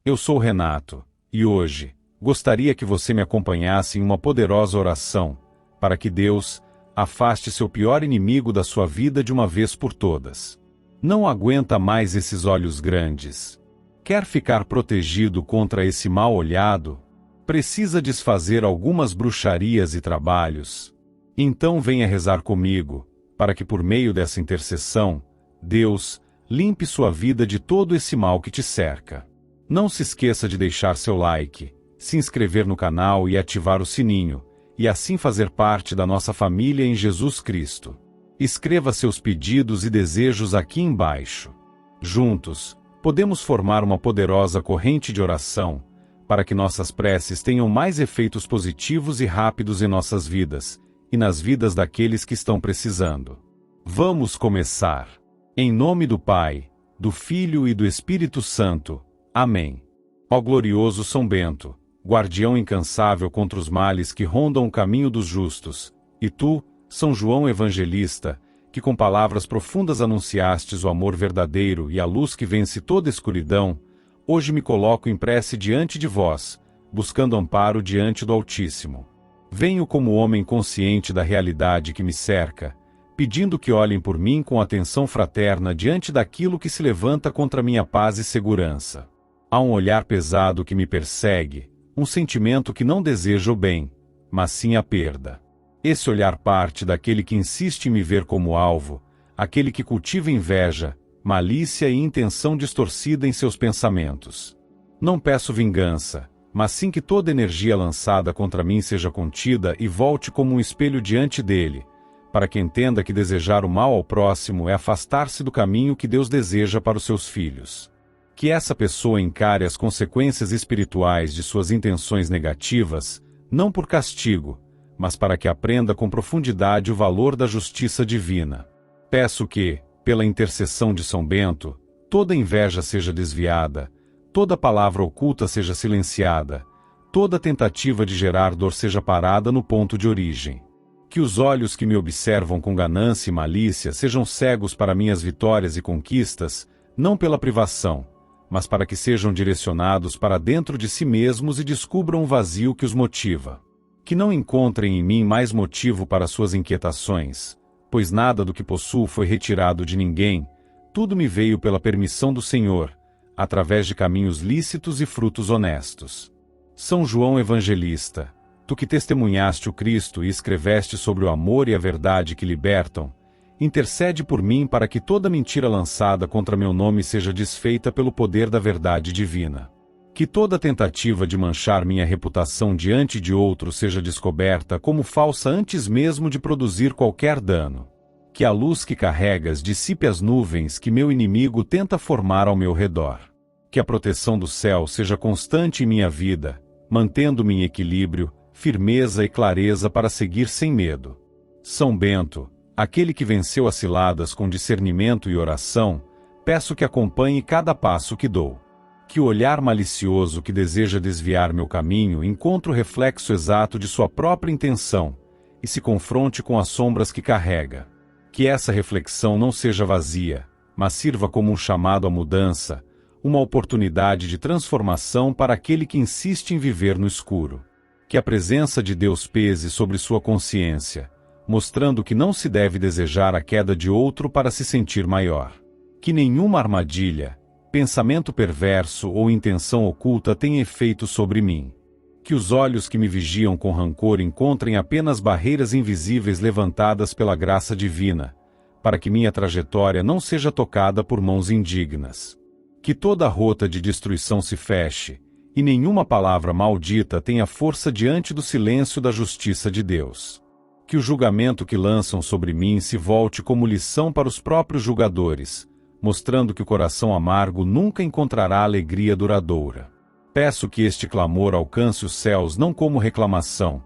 Eu sou Renato, e hoje, gostaria que você me acompanhasse em uma poderosa oração, para que Deus afaste seu pior inimigo da sua vida de uma vez por todas. Não aguenta mais esses olhos grandes. Quer ficar protegido contra esse mal olhado? Precisa desfazer algumas bruxarias e trabalhos? Então venha rezar comigo, para que por meio dessa intercessão, Deus limpe sua vida de todo esse mal que te cerca. Não se esqueça de deixar seu like, se inscrever no canal e ativar o sininho, e assim fazer parte da nossa família em Jesus Cristo. Escreva seus pedidos e desejos aqui embaixo. Juntos, podemos formar uma poderosa corrente de oração, para que nossas preces tenham mais efeitos positivos e rápidos em nossas vidas, e nas vidas daqueles que estão precisando. Vamos começar. Em nome do Pai, do Filho e do Espírito Santo. Amém. Ó glorioso São Bento, guardião incansável contra os males que rondam o caminho dos justos, e tu, São João Evangelista, que com palavras profundas anunciastes o amor verdadeiro e a luz que vence toda escuridão, hoje me coloco em prece diante de vós, buscando amparo diante do Altíssimo. Venho como homem consciente da realidade que me cerca, pedindo que olhem por mim com atenção fraterna diante daquilo que se levanta contra minha paz e segurança. Há um olhar pesado que me persegue, um sentimento que não deseja o bem, mas sim a perda. Esse olhar parte daquele que insiste em me ver como alvo, aquele que cultiva inveja, malícia e intenção distorcida em seus pensamentos. Não peço vingança, mas sim que toda energia lançada contra mim seja contida e volte como um espelho diante dele, para que entenda que desejar o mal ao próximo é afastar-se do caminho que Deus deseja para os seus filhos. Que essa pessoa encare as consequências espirituais de suas intenções negativas, não por castigo, mas para que aprenda com profundidade o valor da justiça divina. Peço que, pela intercessão de São Bento, toda inveja seja desviada, toda palavra oculta seja silenciada, toda tentativa de gerar dor seja parada no ponto de origem. Que os olhos que me observam com ganância e malícia sejam cegos para minhas vitórias e conquistas, não pela privação, mas para que sejam direcionados para dentro de si mesmos e descubram o vazio que os motiva. Que não encontrem em mim mais motivo para suas inquietações, pois nada do que possuo foi retirado de ninguém, tudo me veio pela permissão do Senhor, através de caminhos lícitos e frutos honestos. São João Evangelista, tu que testemunhaste o Cristo e escreveste sobre o amor e a verdade que libertam, intercede por mim para que toda mentira lançada contra meu nome seja desfeita pelo poder da verdade divina. Que toda tentativa de manchar minha reputação diante de outros seja descoberta como falsa antes mesmo de produzir qualquer dano. Que a luz que carregas dissipe as nuvens que meu inimigo tenta formar ao meu redor. Que a proteção do céu seja constante em minha vida, mantendo-me em equilíbrio, firmeza e clareza para seguir sem medo. São Bento, aquele que venceu as ciladas com discernimento e oração, peço que acompanhe cada passo que dou. Que o olhar malicioso que deseja desviar meu caminho encontre o reflexo exato de sua própria intenção, e se confronte com as sombras que carrega. Que essa reflexão não seja vazia, mas sirva como um chamado à mudança, uma oportunidade de transformação para aquele que insiste em viver no escuro. Que a presença de Deus pese sobre sua consciência, mostrando que não se deve desejar a queda de outro para se sentir maior. Que nenhuma armadilha, pensamento perverso ou intenção oculta tenha efeito sobre mim. Que os olhos que me vigiam com rancor encontrem apenas barreiras invisíveis levantadas pela graça divina, para que minha trajetória não seja tocada por mãos indignas. Que toda rota de destruição se feche, e nenhuma palavra maldita tenha força diante do silêncio da justiça de Deus. Que o julgamento que lançam sobre mim se volte como lição para os próprios julgadores, mostrando que o coração amargo nunca encontrará alegria duradoura. Peço que este clamor alcance os céus não como reclamação,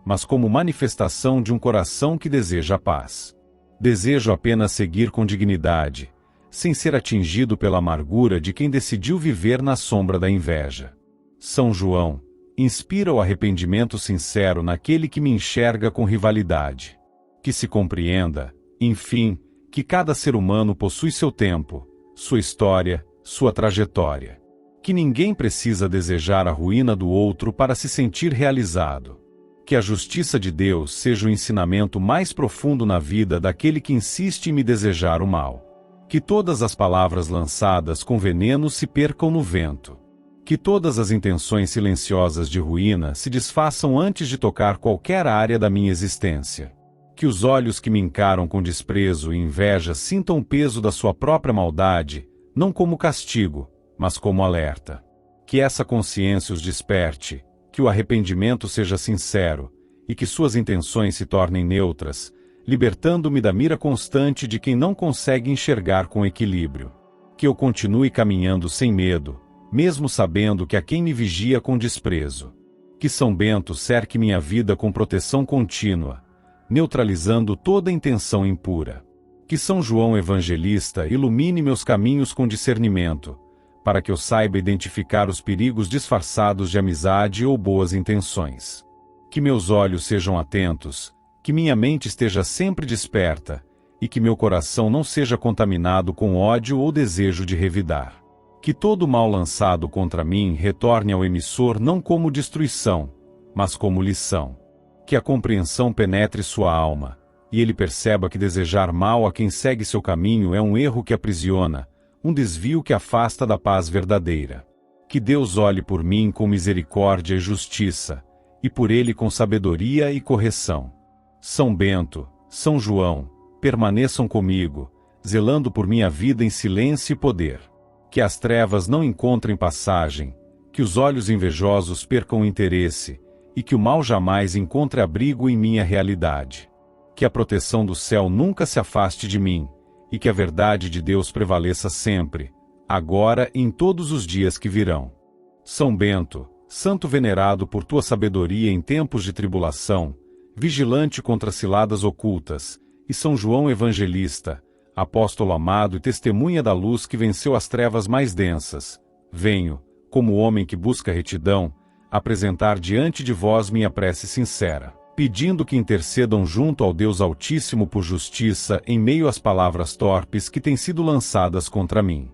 mas como manifestação de um coração que deseja a paz. Desejo apenas seguir com dignidade, sem ser atingido pela amargura de quem decidiu viver na sombra da inveja. São João, inspira o arrependimento sincero naquele que me enxerga com rivalidade. Que se compreenda, enfim, que cada ser humano possui seu tempo, sua história, sua trajetória. que ninguém precisa desejar a ruína do outro para se sentir realizado. Que a justiça de Deus seja o ensinamento mais profundo na vida daquele que insiste em me desejar o mal. Que todas as palavras lançadas com veneno se percam no vento. Que todas as intenções silenciosas de ruína se desfaçam antes de tocar qualquer área da minha existência. Que os olhos que me encaram com desprezo e inveja sintam o peso da sua própria maldade, não como castigo, mas como alerta. Que essa consciência os desperte, que o arrependimento seja sincero, e que suas intenções se tornem neutras, libertando-me da mira constante de quem não consegue enxergar com equilíbrio. Que eu continue caminhando sem medo, mesmo sabendo que há quem me vigia com desprezo. Que São Bento cerque minha vida com proteção contínua, neutralizando toda intenção impura. Que São João Evangelista ilumine meus caminhos com discernimento, para que eu saiba identificar os perigos disfarçados de amizade ou boas intenções. Que meus olhos sejam atentos, que minha mente esteja sempre desperta, e que meu coração não seja contaminado com ódio ou desejo de revidar. Que todo mal lançado contra mim retorne ao emissor não como destruição, mas como lição. Que a compreensão penetre sua alma, e ele perceba que desejar mal a quem segue seu caminho é um erro que aprisiona, um desvio que afasta da paz verdadeira. Que Deus olhe por mim com misericórdia e justiça, e por ele com sabedoria e correção. São Bento, São João, permaneçam comigo, zelando por minha vida em silêncio e poder. Que as trevas não encontrem passagem, que os olhos invejosos percam o interesse, e que o mal jamais encontre abrigo em minha realidade. Que a proteção do céu nunca se afaste de mim, e que a verdade de Deus prevaleça sempre, agora e em todos os dias que virão. São Bento, santo venerado por tua sabedoria em tempos de tribulação, vigilante contra ciladas ocultas, e São João Evangelista, apóstolo amado e testemunha da luz que venceu as trevas mais densas, venho, como homem que busca retidão, apresentar diante de vós minha prece sincera, pedindo que intercedam junto ao Deus Altíssimo por justiça em meio às palavras torpes que têm sido lançadas contra mim.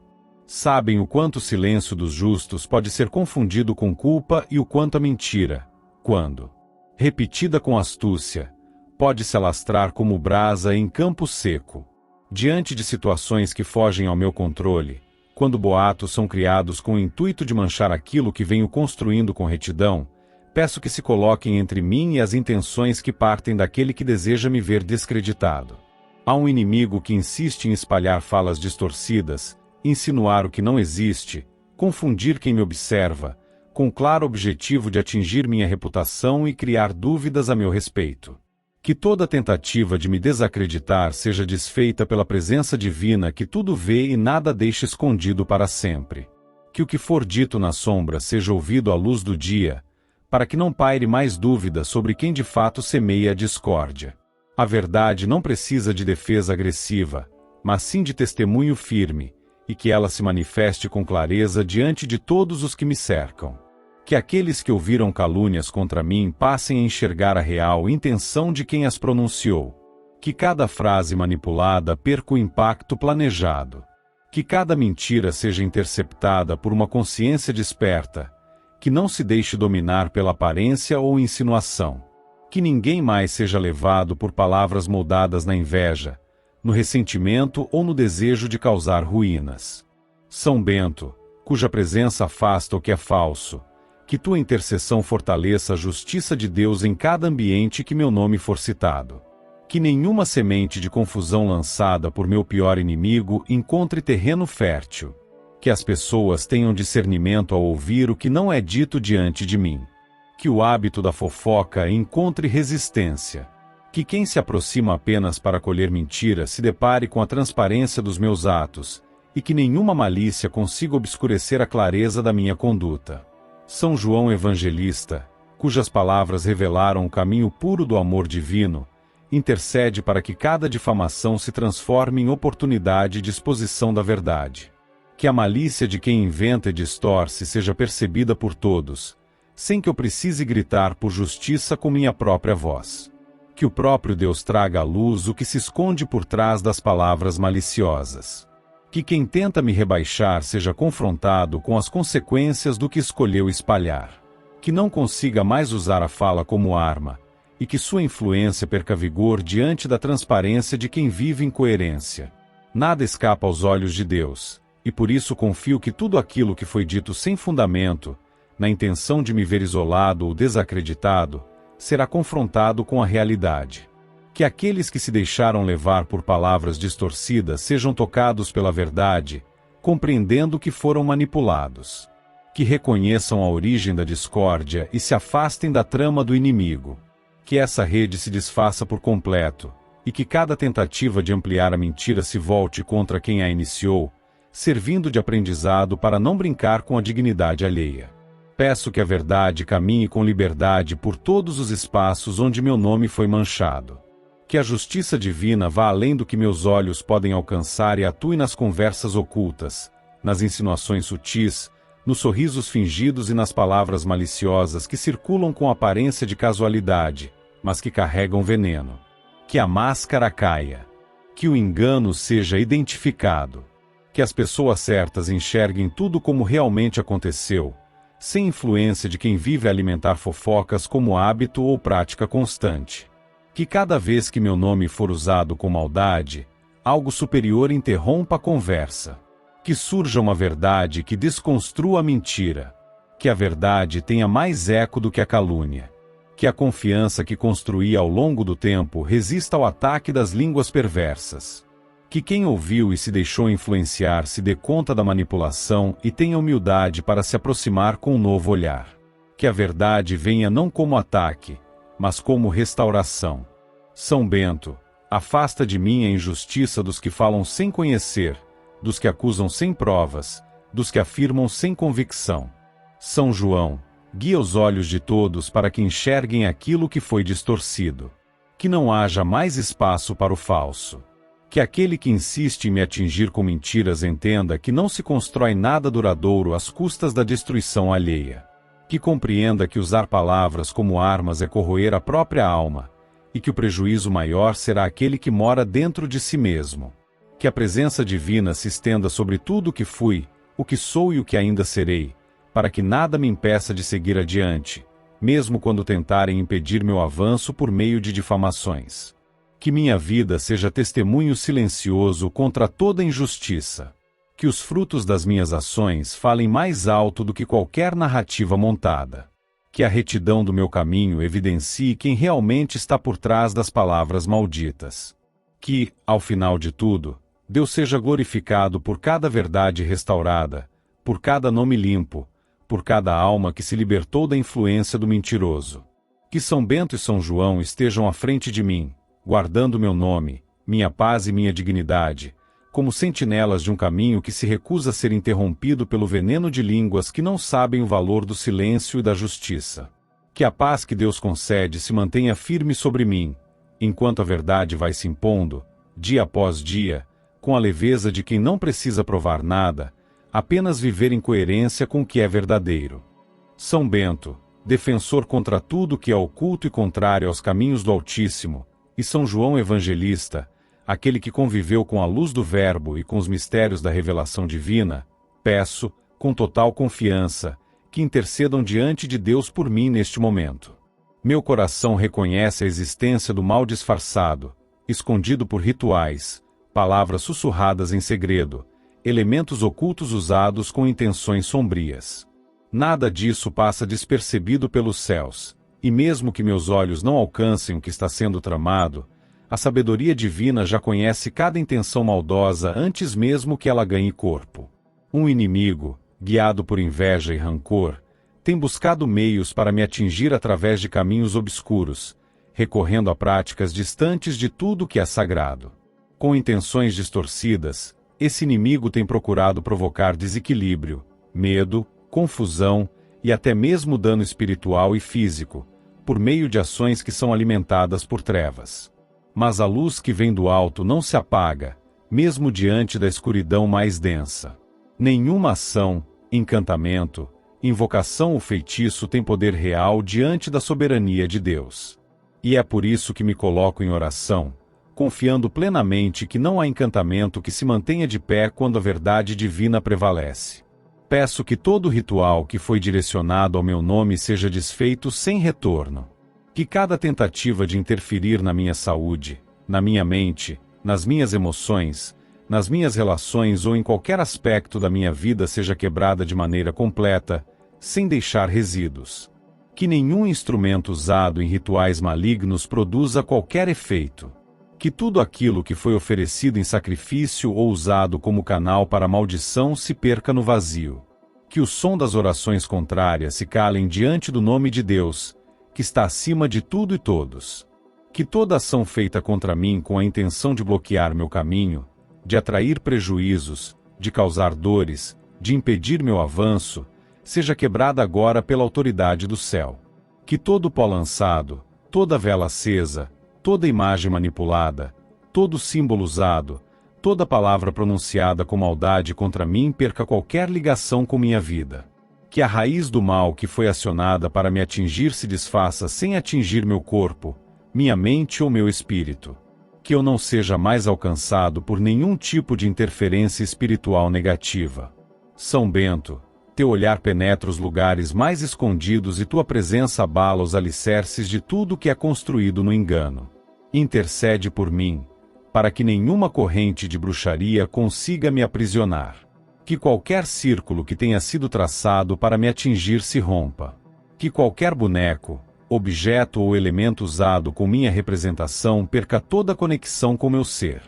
Sabem o quanto o silêncio dos justos pode ser confundido com culpa e o quanto a mentira, quando repetida com astúcia, pode se alastrar como brasa em campo seco. Diante de situações que fogem ao meu controle, quando boatos são criados com o intuito de manchar aquilo que venho construindo com retidão, peço que se coloquem entre mim e as intenções que partem daquele que deseja me ver descreditado. Há um inimigo que insiste em espalhar falas distorcidas, insinuar o que não existe, confundir quem me observa, com o claro objetivo de atingir minha reputação e criar dúvidas a meu respeito. Que toda tentativa de me desacreditar seja desfeita pela presença divina que tudo vê e nada deixa escondido para sempre. Que o que for dito na sombra seja ouvido à luz do dia, para que não paire mais dúvida sobre quem de fato semeia a discórdia. A verdade não precisa de defesa agressiva, mas sim de testemunho firme, e que ela se manifeste com clareza diante de todos os que me cercam. Que aqueles que ouviram calúnias contra mim passem a enxergar a real intenção de quem as pronunciou. Que cada frase manipulada perca o impacto planejado. Que cada mentira seja interceptada por uma consciência desperta, que não se deixe dominar pela aparência ou insinuação. Que ninguém mais seja levado por palavras moldadas na inveja, no ressentimento ou no desejo de causar ruínas. São Bento, cuja presença afasta o que é falso, que tua intercessão fortaleça a justiça de Deus em cada ambiente que meu nome for citado. Que nenhuma semente de confusão lançada por meu pior inimigo encontre terreno fértil. Que as pessoas tenham discernimento ao ouvir o que não é dito diante de mim. Que o hábito da fofoca encontre resistência. Que quem se aproxima apenas para colher mentiras se depare com a transparência dos meus atos, e que nenhuma malícia consiga obscurecer a clareza da minha conduta. São João Evangelista, cujas palavras revelaram o caminho puro do amor divino, intercede para que cada difamação se transforme em oportunidade de exposição da verdade. Que a malícia de quem inventa e distorce seja percebida por todos, sem que eu precise gritar por justiça com minha própria voz. Que o próprio Deus traga à luz o que se esconde por trás das palavras maliciosas. Que quem tenta me rebaixar seja confrontado com as consequências do que escolheu espalhar. Que não consiga mais usar a fala como arma, e que sua influência perca vigor diante da transparência de quem vive em coerência. Nada escapa aos olhos de Deus, e por isso confio que tudo aquilo que foi dito sem fundamento, na intenção de me ver isolado ou desacreditado, será confrontado com a realidade. Que aqueles que se deixaram levar por palavras distorcidas sejam tocados pela verdade, compreendendo que foram manipulados. Que reconheçam a origem da discórdia e se afastem da trama do inimigo. Que essa rede se desfaça por completo, e que cada tentativa de ampliar a mentira se volte contra quem a iniciou, servindo de aprendizado para não brincar com a dignidade alheia. Peço que a verdade caminhe com liberdade por todos os espaços onde meu nome foi manchado. Que a justiça divina vá além do que meus olhos podem alcançar e atue nas conversas ocultas, nas insinuações sutis, nos sorrisos fingidos e nas palavras maliciosas que circulam com aparência de casualidade, mas que carregam veneno. Que a máscara caia. Que o engano seja identificado. Que as pessoas certas enxerguem tudo como realmente aconteceu, sem influência de quem vive a alimentar fofocas como hábito ou prática constante. Que cada vez que meu nome for usado com maldade, algo superior interrompa a conversa. Que surja uma verdade que desconstrua a mentira. Que a verdade tenha mais eco do que a calúnia. Que a confiança que construí ao longo do tempo resista ao ataque das línguas perversas. Que quem ouviu e se deixou influenciar se dê conta da manipulação e tenha humildade para se aproximar com um novo olhar. Que a verdade venha não como ataque, mas como restauração. São Bento, afasta de mim a injustiça dos que falam sem conhecer, dos que acusam sem provas, dos que afirmam sem convicção. São João, guia os olhos de todos para que enxerguem aquilo que foi distorcido. Que não haja mais espaço para o falso. Que aquele que insiste em me atingir com mentiras entenda que não se constrói nada duradouro às custas da destruição alheia. Que compreenda que usar palavras como armas é corroer a própria alma, e que o prejuízo maior será aquele que mora dentro de si mesmo. Que a presença divina se estenda sobre tudo o que fui, o que sou e o que ainda serei, para que nada me impeça de seguir adiante, mesmo quando tentarem impedir meu avanço por meio de difamações. Que minha vida seja testemunho silencioso contra toda injustiça. Que os frutos das minhas ações falem mais alto do que qualquer narrativa montada. Que a retidão do meu caminho evidencie quem realmente está por trás das palavras malditas. Que, ao final de tudo, Deus seja glorificado por cada verdade restaurada, por cada nome limpo, por cada alma que se libertou da influência do mentiroso. Que São Bento e São João estejam à frente de mim, guardando meu nome, minha paz e minha dignidade, como sentinelas de um caminho que se recusa a ser interrompido pelo veneno de línguas que não sabem o valor do silêncio e da justiça. Que a paz que Deus concede se mantenha firme sobre mim, enquanto a verdade vai se impondo, dia após dia, com a leveza de quem não precisa provar nada, apenas viver em coerência com o que é verdadeiro. São Bento, defensor contra tudo que é oculto e contrário aos caminhos do Altíssimo, e São João Evangelista, aquele que conviveu com a luz do Verbo e com os mistérios da revelação divina, peço, com total confiança, que intercedam diante de Deus por mim neste momento. Meu coração reconhece a existência do mal disfarçado, escondido por rituais, palavras sussurradas em segredo, elementos ocultos usados com intenções sombrias. Nada disso passa despercebido pelos céus, e mesmo que meus olhos não alcancem o que está sendo tramado, a sabedoria divina já conhece cada intenção maldosa antes mesmo que ela ganhe corpo. Um inimigo, guiado por inveja e rancor, tem buscado meios para me atingir através de caminhos obscuros, recorrendo a práticas distantes de tudo que é sagrado. Com intenções distorcidas, esse inimigo tem procurado provocar desequilíbrio, medo, confusão e até mesmo dano espiritual e físico, por meio de ações que são alimentadas por trevas. Mas a luz que vem do alto não se apaga, mesmo diante da escuridão mais densa. Nenhuma ação, encantamento, invocação ou feitiço tem poder real diante da soberania de Deus. E é por isso que me coloco em oração, confiando plenamente que não há encantamento que se mantenha de pé quando a verdade divina prevalece. Peço que todo ritual que foi direcionado ao meu nome seja desfeito sem retorno. Que cada tentativa de interferir na minha saúde, na minha mente, nas minhas emoções, nas minhas relações ou em qualquer aspecto da minha vida seja quebrada de maneira completa, sem deixar resíduos. Que nenhum instrumento usado em rituais malignos produza qualquer efeito. Que tudo aquilo que foi oferecido em sacrifício ou usado como canal para maldição se perca no vazio. Que o som das orações contrárias se calem diante do nome de Deus, que está acima de tudo e todos. Que toda ação feita contra mim com a intenção de bloquear meu caminho, de atrair prejuízos, de causar dores, de impedir meu avanço, seja quebrada agora pela autoridade do céu. Que todo pó lançado, toda vela acesa, toda imagem manipulada, todo símbolo usado, toda palavra pronunciada com maldade contra mim perca qualquer ligação com minha vida. Que a raiz do mal que foi acionada para me atingir se desfaça sem atingir meu corpo, minha mente ou meu espírito. Que eu não seja mais alcançado por nenhum tipo de interferência espiritual negativa. São Bento, teu olhar penetra os lugares mais escondidos e tua presença abala os alicerces de tudo que é construído no engano. Intercede por mim, para que nenhuma corrente de bruxaria consiga me aprisionar. Que qualquer círculo que tenha sido traçado para me atingir se rompa. Que qualquer boneco, objeto ou elemento usado com minha representação perca toda conexão com meu ser.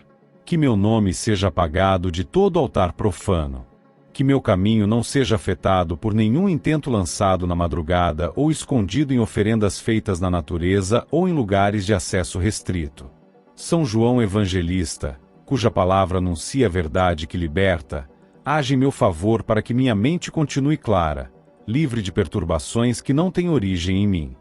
Que meu nome seja apagado de todo altar profano. Que meu caminho não seja afetado por nenhum intento lançado na madrugada ou escondido em oferendas feitas na natureza ou em lugares de acesso restrito. São João Evangelista, cuja palavra anuncia a verdade que liberta, age em meu favor para que minha mente continue clara, livre de perturbações que não têm origem em mim.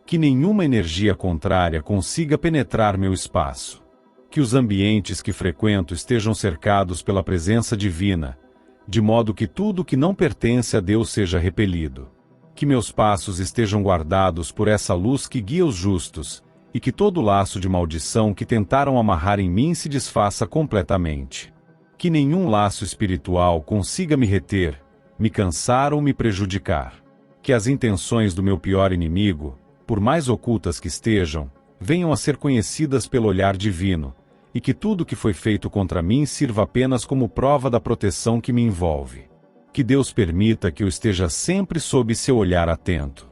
Que nenhuma energia contrária consiga penetrar meu espaço. Que os ambientes que frequento estejam cercados pela presença divina, de modo que tudo que não pertence a Deus seja repelido. Que meus passos estejam guardados por essa luz que guia os justos, e que todo laço de maldição que tentaram amarrar em mim se desfaça completamente. Que nenhum laço espiritual consiga me reter, me cansar ou me prejudicar. Que as intenções do meu pior inimigo, por mais ocultas que estejam, venham a ser conhecidas pelo olhar divino, e que tudo que foi feito contra mim sirva apenas como prova da proteção que me envolve. Que Deus permita que eu esteja sempre sob seu olhar atento.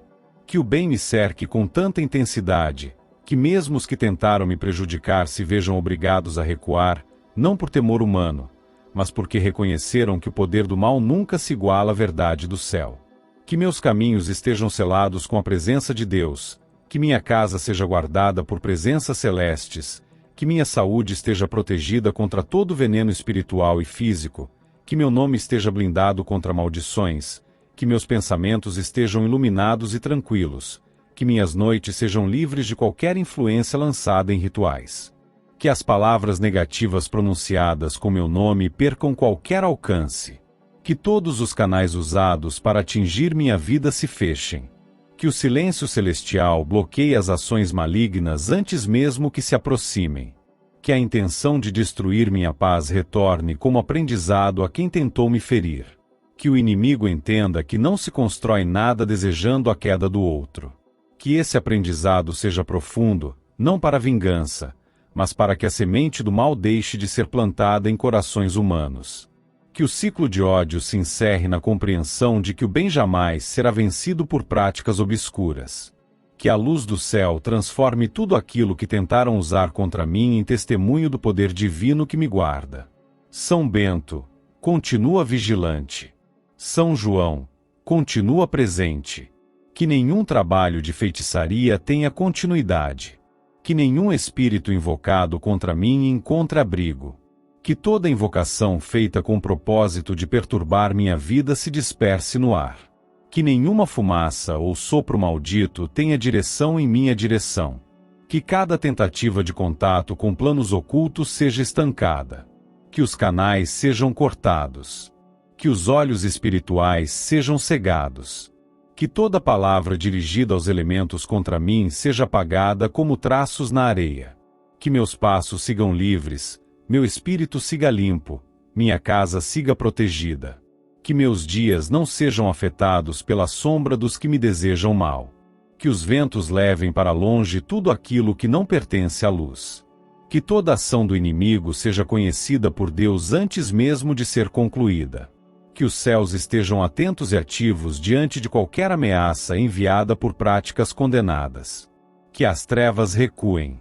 Que o bem me cerque com tanta intensidade, que mesmo os que tentaram me prejudicar se vejam obrigados a recuar, não por temor humano, mas porque reconheceram que o poder do mal nunca se iguala à verdade do céu. Que meus caminhos estejam selados com a presença de Deus, que minha casa seja guardada por presenças celestes, que minha saúde esteja protegida contra todo veneno espiritual e físico, que meu nome esteja blindado contra maldições, que meus pensamentos estejam iluminados e tranquilos, que minhas noites sejam livres de qualquer influência lançada em rituais. Que as palavras negativas pronunciadas com meu nome percam qualquer alcance. Que todos os canais usados para atingir minha vida se fechem. Que o silêncio celestial bloqueie as ações malignas antes mesmo que se aproximem. Que a intenção de destruir minha paz retorne como aprendizado a quem tentou me ferir. Que o inimigo entenda que não se constrói nada desejando a queda do outro. Que esse aprendizado seja profundo, não para vingança, mas para que a semente do mal deixe de ser plantada em corações humanos. Que o ciclo de ódio se encerre na compreensão de que o bem jamais será vencido por práticas obscuras. Que a luz do céu transforme tudo aquilo que tentaram usar contra mim em testemunho do poder divino que me guarda. São Bento, continua vigilante. São João, continua presente. Que nenhum trabalho de feitiçaria tenha continuidade. Que nenhum espírito invocado contra mim encontre abrigo. Que toda invocação feita com o propósito de perturbar minha vida se disperse no ar. Que nenhuma fumaça ou sopro maldito tenha direção em minha direção. Que cada tentativa de contato com planos ocultos seja estancada. Que os canais sejam cortados. Que os olhos espirituais sejam cegados. Que toda palavra dirigida aos elementos contra mim seja apagada como traços na areia. Que meus passos sigam livres, meu espírito siga limpo, minha casa siga protegida. Que meus dias não sejam afetados pela sombra dos que me desejam mal. Que os ventos levem para longe tudo aquilo que não pertence à luz. Que toda ação do inimigo seja conhecida por Deus antes mesmo de ser concluída. Que os céus estejam atentos e ativos diante de qualquer ameaça enviada por práticas condenadas. Que as trevas recuem.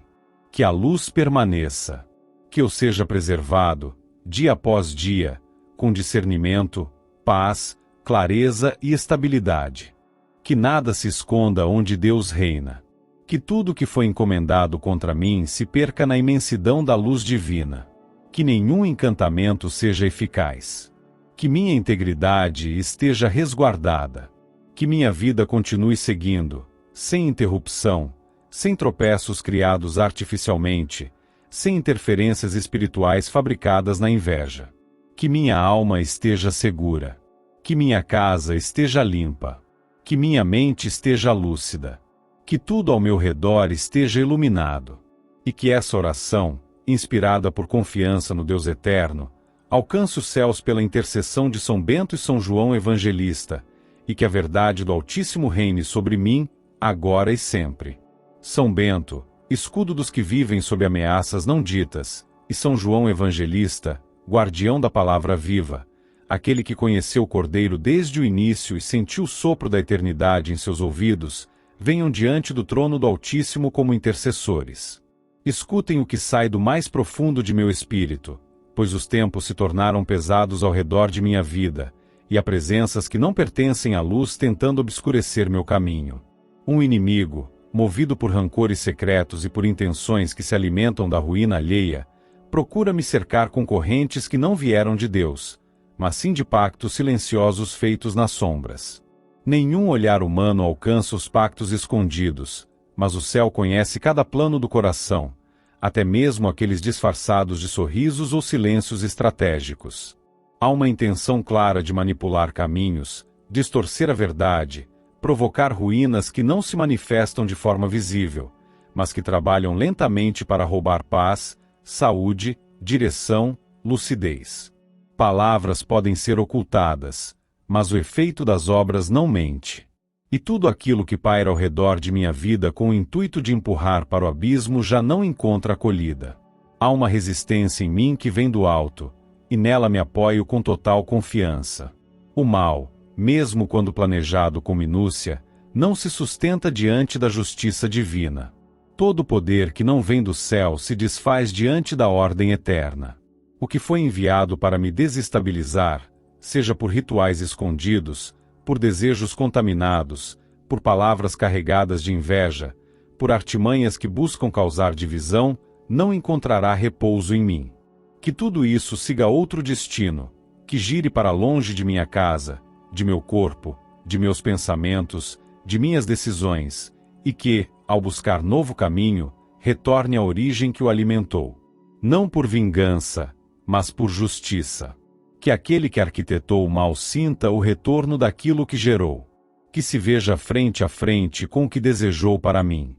Que a luz permaneça. Que eu seja preservado, dia após dia, com discernimento, paz, clareza e estabilidade. Que nada se esconda onde Deus reina. Que tudo que foi encomendado contra mim se perca na imensidão da luz divina. Que nenhum encantamento seja eficaz. Que minha integridade esteja resguardada. Que minha vida continue seguindo, sem interrupção, sem tropeços criados artificialmente, sem interferências espirituais fabricadas na inveja. Que minha alma esteja segura. Que minha casa esteja limpa. Que minha mente esteja lúcida. Que tudo ao meu redor esteja iluminado. E que essa oração, inspirada por confiança no Deus Eterno, alcance os céus pela intercessão de São Bento e São João Evangelista, e que a verdade do Altíssimo reine sobre mim, agora e sempre. São Bento, escudo dos que vivem sob ameaças não ditas, e São João Evangelista, guardião da palavra viva, aquele que conheceu o Cordeiro desde o início e sentiu o sopro da eternidade em seus ouvidos, venham diante do trono do Altíssimo como intercessores. Escutem o que sai do mais profundo de meu espírito, pois os tempos se tornaram pesados ao redor de minha vida, e há presenças que não pertencem à luz tentando obscurecer meu caminho. Um inimigo, movido por rancores secretos e por intenções que se alimentam da ruína alheia, procura me cercar com correntes que não vieram de Deus, mas sim de pactos silenciosos feitos nas sombras. Nenhum olhar humano alcança os pactos escondidos, mas o céu conhece cada plano do coração, até mesmo aqueles disfarçados de sorrisos ou silêncios estratégicos. Há uma intenção clara de manipular caminhos, distorcer a verdade, provocar ruínas que não se manifestam de forma visível, mas que trabalham lentamente para roubar paz, saúde, direção, lucidez. Palavras podem ser ocultadas, mas o efeito das obras não mente. E tudo aquilo que paira ao redor de minha vida com o intuito de empurrar para o abismo já não encontra acolhida. Há uma resistência em mim que vem do alto, e nela me apoio com total confiança. O mal, mesmo quando planejado com minúcia, não se sustenta diante da justiça divina. Todo poder que não vem do céu se desfaz diante da ordem eterna. O que foi enviado para me desestabilizar, seja por rituais escondidos, por desejos contaminados, por palavras carregadas de inveja, por artimanhas que buscam causar divisão, não encontrará repouso em mim. Que tudo isso siga outro destino, que gire para longe de minha casa, de meu corpo, de meus pensamentos, de minhas decisões, e que, ao buscar novo caminho, retorne à origem que o alimentou. Não por vingança, mas por justiça. Que aquele que arquitetou o mal sinta o retorno daquilo que gerou. Que se veja frente a frente com o que desejou para mim.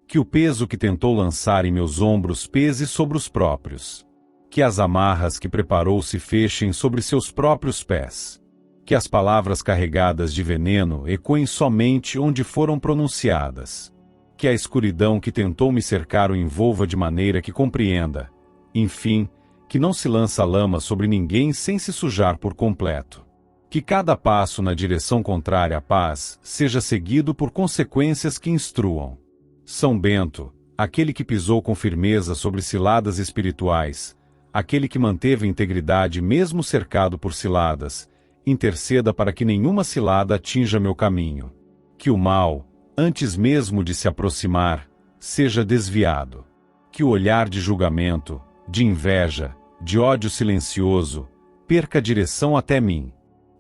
Que o peso que tentou lançar em meus ombros pese sobre os próprios. Que as amarras que preparou se fechem sobre seus próprios pés. Que as palavras carregadas de veneno ecoem somente onde foram pronunciadas. Que a escuridão que tentou me cercar o envolva de maneira que compreenda. Enfim, que não se lança lama sobre ninguém sem se sujar por completo. Que cada passo na direção contrária à paz seja seguido por consequências que instruam. São Bento, aquele que pisou com firmeza sobre ciladas espirituais, aquele que manteve a integridade mesmo cercado por ciladas, interceda para que nenhuma cilada atinja meu caminho. Que o mal, antes mesmo de se aproximar, seja desviado. Que o olhar de julgamento, de inveja, de ódio silencioso, perca a direção até mim.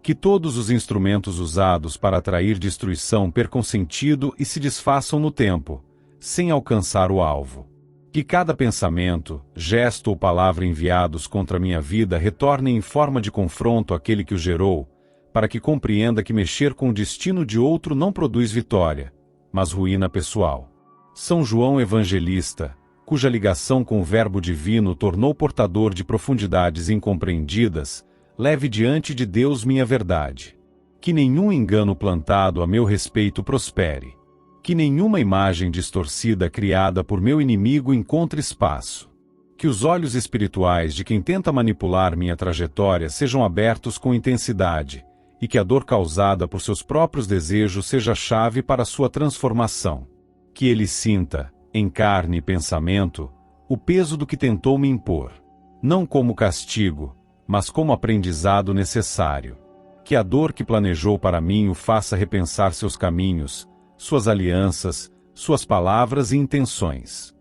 Que todos os instrumentos usados para atrair destruição percam sentido e se desfaçam no tempo, sem alcançar o alvo. Que cada pensamento, gesto ou palavra enviados contra minha vida retornem em forma de confronto àquele que o gerou, para que compreenda que mexer com o destino de outro não produz vitória, mas ruína pessoal. São João Evangelista, cuja ligação com o Verbo divino tornou portador de profundidades incompreendidas, leve diante de Deus minha verdade. Que nenhum engano plantado a meu respeito prospere. Que nenhuma imagem distorcida criada por meu inimigo encontre espaço. Que os olhos espirituais de quem tenta manipular minha trajetória sejam abertos com intensidade, e que a dor causada por seus próprios desejos seja a chave para sua transformação. Que ele sinta, em carne e pensamento, o peso do que tentou me impor. Não como castigo, mas como aprendizado necessário. Que a dor que planejou para mim o faça repensar seus caminhos, suas alianças, suas palavras e intenções.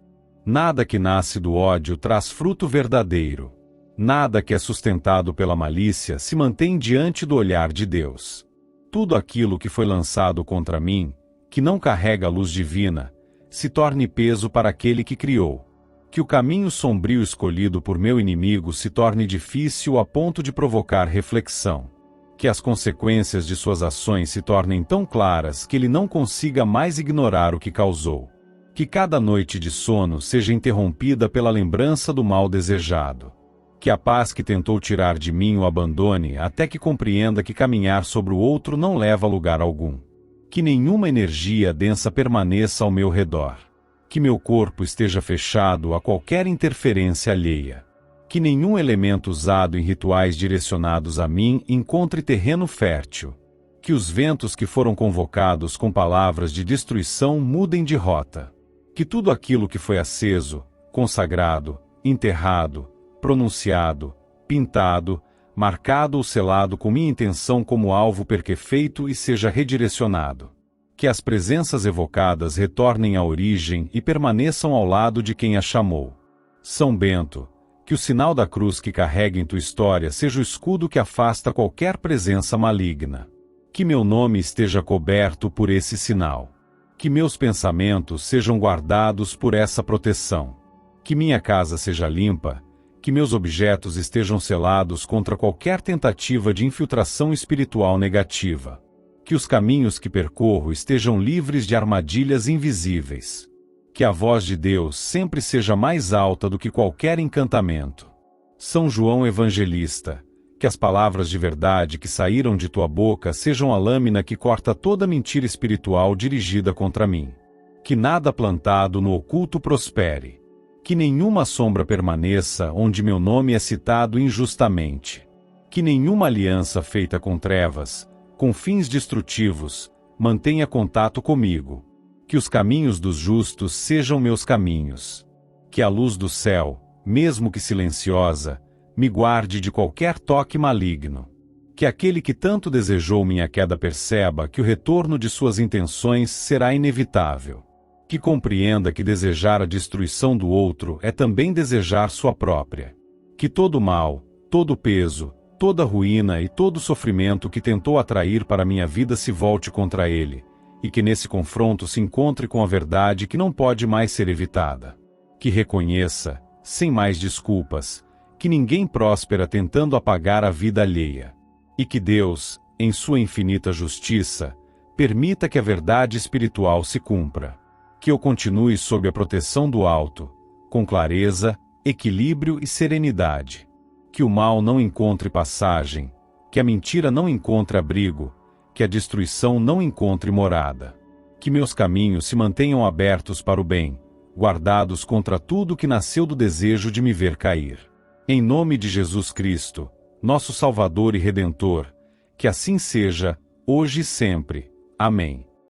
Nada que nasce do ódio traz fruto verdadeiro. Nada que é sustentado pela malícia se mantém diante do olhar de Deus. Tudo aquilo que foi lançado contra mim, que não carrega a luz divina, se torne peso para aquele que criou. Que o caminho sombrio escolhido por meu inimigo se torne difícil a ponto de provocar reflexão. Que as consequências de suas ações se tornem tão claras que ele não consiga mais ignorar o que causou. Que cada noite de sono seja interrompida pela lembrança do mal desejado. Que a paz que tentou tirar de mim o abandone até que compreenda que caminhar sobre o outro não leva a lugar algum. Que nenhuma energia densa permaneça ao meu redor. Que meu corpo esteja fechado a qualquer interferência alheia. Que nenhum elemento usado em rituais direcionados a mim encontre terreno fértil. Que os ventos que foram convocados com palavras de destruição mudem de rota. Que tudo aquilo que foi aceso, consagrado, enterrado, pronunciado, pintado, marcado ou selado com minha intenção como alvo perfeito e seja redirecionado. Que as presenças evocadas retornem à origem e permaneçam ao lado de quem a chamou. São Bento, que o sinal da cruz que carrega em tua história seja o escudo que afasta qualquer presença maligna. Que meu nome esteja coberto por esse sinal. Que meus pensamentos sejam guardados por essa proteção. Que minha casa seja limpa, que meus objetos estejam selados contra qualquer tentativa de infiltração espiritual negativa. Que os caminhos que percorro estejam livres de armadilhas invisíveis. Que a voz de Deus sempre seja mais alta do que qualquer encantamento. São João Evangelista, que as palavras de verdade que saíram de tua boca sejam a lâmina que corta toda mentira espiritual dirigida contra mim. Que nada plantado no oculto prospere. Que nenhuma sombra permaneça onde meu nome é citado injustamente. Que nenhuma aliança feita com trevas, com fins destrutivos, mantenha contato comigo. Que os caminhos dos justos sejam meus caminhos. Que a luz do céu, mesmo que silenciosa, me guarde de qualquer toque maligno. Que aquele que tanto desejou minha queda perceba que o retorno de suas intenções será inevitável. Que compreenda que desejar a destruição do outro é também desejar sua própria. Que todo mal, todo peso, toda ruína e todo sofrimento que tentou atrair para minha vida se volte contra ele, e que nesse confronto se encontre com a verdade que não pode mais ser evitada. Que reconheça, sem mais desculpas, que ninguém próspera tentando apagar a vida alheia. E que Deus, em sua infinita justiça, permita que a verdade espiritual se cumpra. Que eu continue sob a proteção do alto, com clareza, equilíbrio e serenidade. Que o mal não encontre passagem, que a mentira não encontre abrigo, que a destruição não encontre morada. Que meus caminhos se mantenham abertos para o bem, guardados contra tudo que nasceu do desejo de me ver cair. Em nome de Jesus Cristo, nosso Salvador e Redentor, que assim seja, hoje e sempre. Amém.